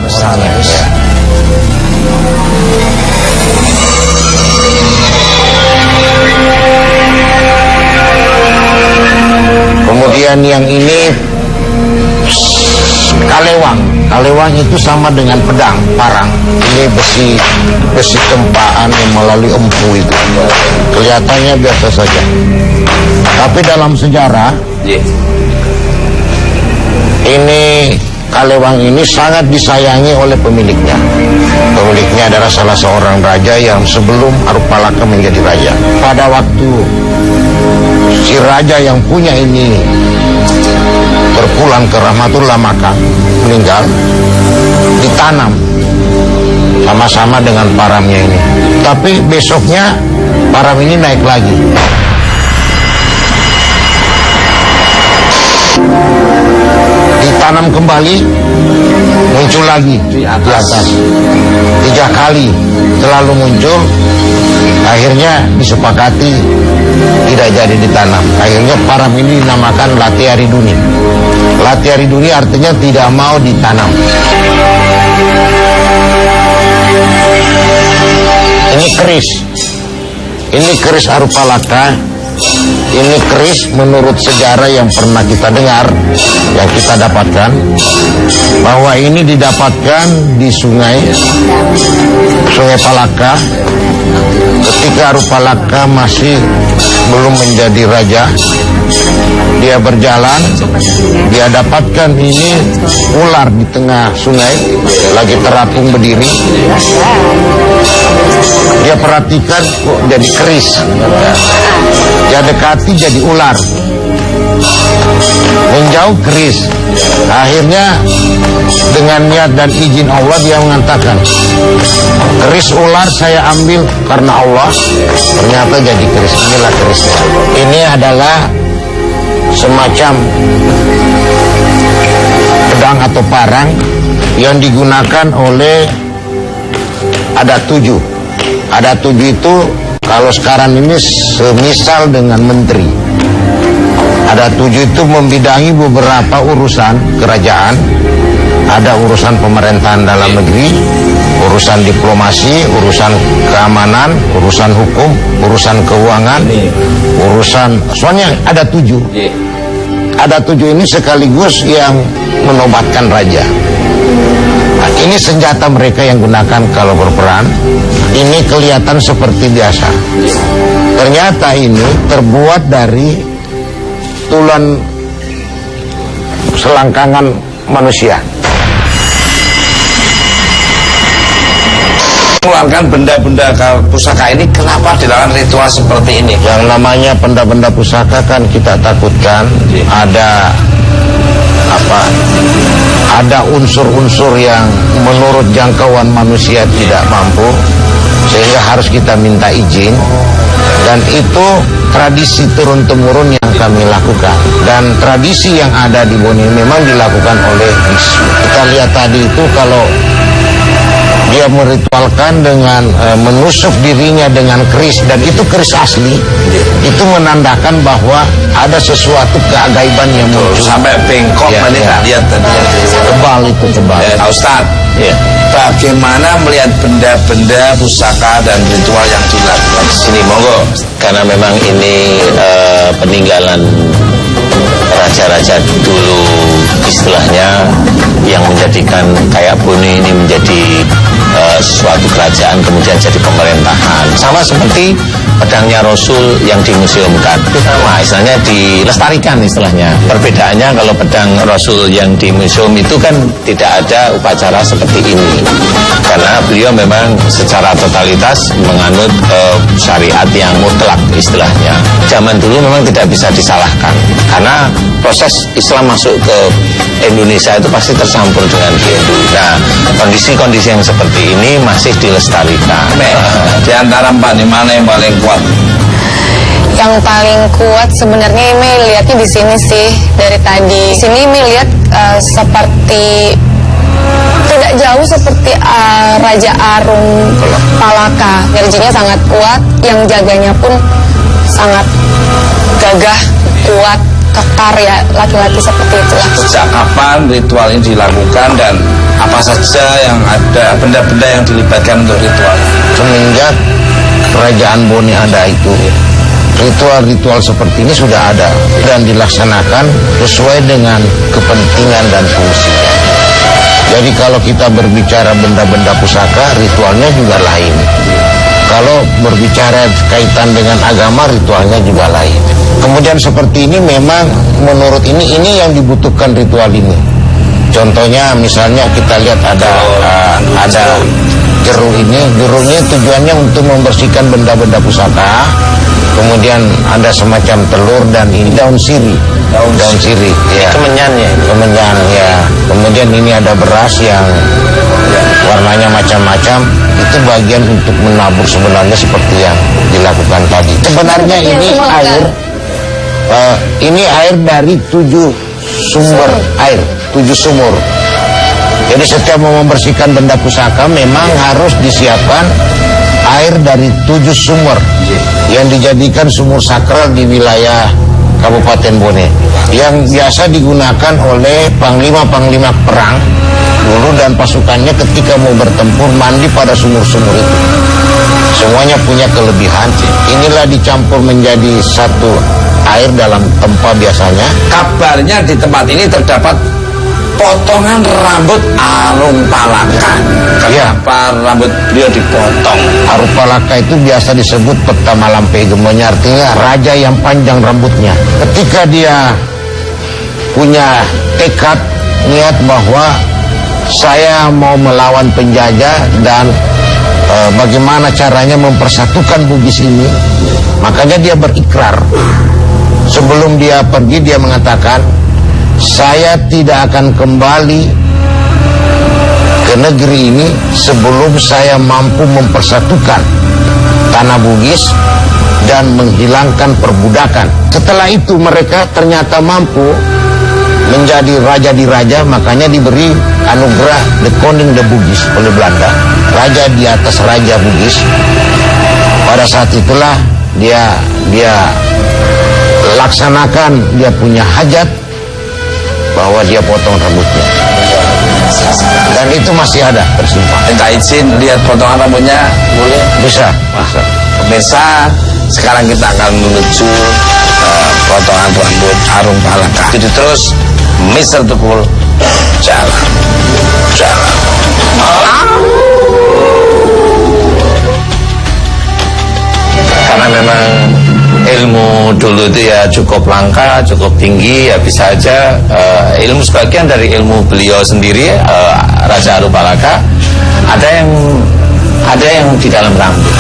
besar ya. Kemudian yang ini kalewang. Kalewang itu sama dengan pedang, parang. Ini besi tempaan yang melalui empu itu. Kelihatannya biasa saja. Tapi dalam sejarah, ini kalewang ini sangat disayangi oleh pemiliknya. Pemiliknya adalah salah seorang raja yang sebelum Arupalaka menjadi raja. Pada waktu si raja yang punya ini berpulang ke Rahmatullah Makkah, meninggal, ditanam sama-sama dengan paramnya ini. Tapi besoknya param ini naik lagi. Ditanam kembali, muncul lagi di atas. 3 kali selalu muncul. Akhirnya disepakati tidak jadi ditanam. Akhirnya param ini dinamakan Latiariduni. Latiariduni artinya tidak mau ditanam. Ini keris. Ini keris Arupalaka. Ini keris menurut sejarah yang pernah kita dengar, yang kita dapatkan, bahwa ini didapatkan di sungai Palaka ketika Arupalaka masih belum menjadi raja. Dia berjalan, dia dapatkan ini ular di tengah sungai lagi terapung berdiri. Dia perhatikan kok jadi keris. Dia dekati jadi ular. Menjauh keris. Akhirnya dengan niat dan izin Allah dia mengatakan, keris ular saya ambil karena Allah. Ternyata jadi keris. Inilah kerisnya. Ini adalah semacam pedang atau parang yang digunakan oleh ada 7. Ada 7 itu kalau sekarang ini semisal dengan menteri. Ada 7 itu membidangi beberapa urusan kerajaan. Ada urusan pemerintahan dalam negeri, urusan diplomasi, urusan keamanan, urusan hukum, urusan keuangan, urusan, soalnya ada 7. Ada 7 ini sekaligus yang menobatkan raja. Nah, ini senjata mereka yang gunakan kalau berperang. Ini kelihatan seperti biasa. Ternyata ini terbuat dari tulang selangkangan manusia. Mengeluarkan benda-benda pusaka ini, kenapa dilakukan ritual seperti ini? Yang namanya benda-benda pusaka kan kita takutkan ada apa? Ada unsur-unsur yang menurut jangkauan manusia tidak mampu, sehingga harus kita minta izin. Dan itu tradisi turun-temurun yang kami lakukan. Dan tradisi yang ada di Boni memang dilakukan oleh bisu. Kita lihat tadi itu kalau dia meritualkan dengan menusuk dirinya dengan keris, dan itu keris asli. Itu menandakan bahwa ada sesuatu keajaiban yang muncul. Sampai bengkok ya, ya. Lihat tadi. Tebal itu tebal. Ustaz, bagaimana melihat benda-benda pusaka dan ritual yang dilakukan sini? Monggo. Karena memang ini peninggalan raja-raja dulu, istilahnya yang menjadikan kayak Boni ini menjadi suatu kerajaan kemudian jadi pemerintahan. Sama seperti pedangnya Rasul yang dimuseumkan, nah, istilahnya dilestarikan istilahnya. Perbedaannya kalau pedang Rasul yang di museum itu kan tidak ada upacara seperti ini, karena beliau memang secara totalitas menganut syariat yang mutlak istilahnya. Zaman dulu memang tidak bisa disalahkan, karena proses Islam masuk ke Indonesia itu pasti tercampur dengan Hindu. Nah, kondisi-kondisi yang seperti ini masih dilestarikan. Di antara empat ini mana yang paling kuat? Yang paling kuat sebenarnya Ime lihatnya di sini sih dari tadi. Di sini Ime lihat seperti tidak jauh seperti Raja Arum Palaka. Energinya sangat kuat, yang jaganya pun sangat gagah, kuat, kekar ya, laki-laki seperti itulah. Sejak kapan ritual ini dilakukan dan Apa saja yang ada, benda-benda yang dilibatkan untuk ritual? Semenjak kerajaan Bone ada itu, ritual-ritual seperti ini sudah ada dan dilaksanakan sesuai dengan kepentingan dan fungsinya. Jadi kalau kita berbicara benda-benda pusaka, ritualnya juga lain. Kalau berbicara kaitan dengan agama, ritualnya juga lain. Kemudian seperti ini memang menurut ini yang dibutuhkan ritual ini. Contohnya misalnya kita lihat ada jeru ini. Jerunya tujuannya untuk membersihkan benda-benda pusaka. Kemudian ada semacam telur dan ini daun sirih. Daun sirih, ya. Kemenyan ya. Kemenyan, ya. Kemudian ini ada beras yang warnanya macam-macam. Itu bagian untuk menabur sebenarnya seperti yang dilakukan tadi. Sebenarnya ini air, ini air dari 7 sumber air, 7 sumur. Jadi setiap mau membersihkan benda pusaka memang harus disiapkan air dari 7 sumur yang dijadikan sumur sakral di wilayah Kabupaten Bone, yang biasa digunakan oleh panglima-panglima perang dulu dan pasukannya ketika mau bertempur mandi pada sumur-sumur itu. Semuanya punya kelebihan. Inilah dicampur menjadi satu air dalam tempat biasanya. Kabarnya di tempat ini terdapat potongan rambut Arung Palaka. Kenapa rambut beliau dipotong? Arung Palaka itu biasa disebut Pertama Lampe Gemonya, artinya raja yang panjang rambutnya. Ketika dia punya tekad, niat bahwa saya mau melawan penjajah dan bagaimana caranya mempersatukan Bugis ini, makanya dia berikrar. Sebelum dia pergi dia mengatakan, saya tidak akan kembali ke negeri ini sebelum saya mampu mempersatukan tanah Bugis dan menghilangkan perbudakan. Setelah itu mereka ternyata mampu menjadi raja di raja, makanya diberi anugerah The Koning de Bugis oleh Belanda, raja di atas raja Bugis. Pada saat itulah dia laksanakan, dia punya hajat bahwa dia potong rambutnya, dan itu masih ada tersimpan. Minta izin lihat potongan rambutnya, boleh? Bisa. Pemirsa, sekarang kita akan menuju potongan rambut Arung Palaka. Jadi terus Mr. Tukul jalan. Karena memang ilmu dulu itu ya cukup langka, cukup tinggi, ya bisa aja ilmu sebagian dari ilmu beliau sendiri, Raja Arung Palaka, ada yang di dalam rambut.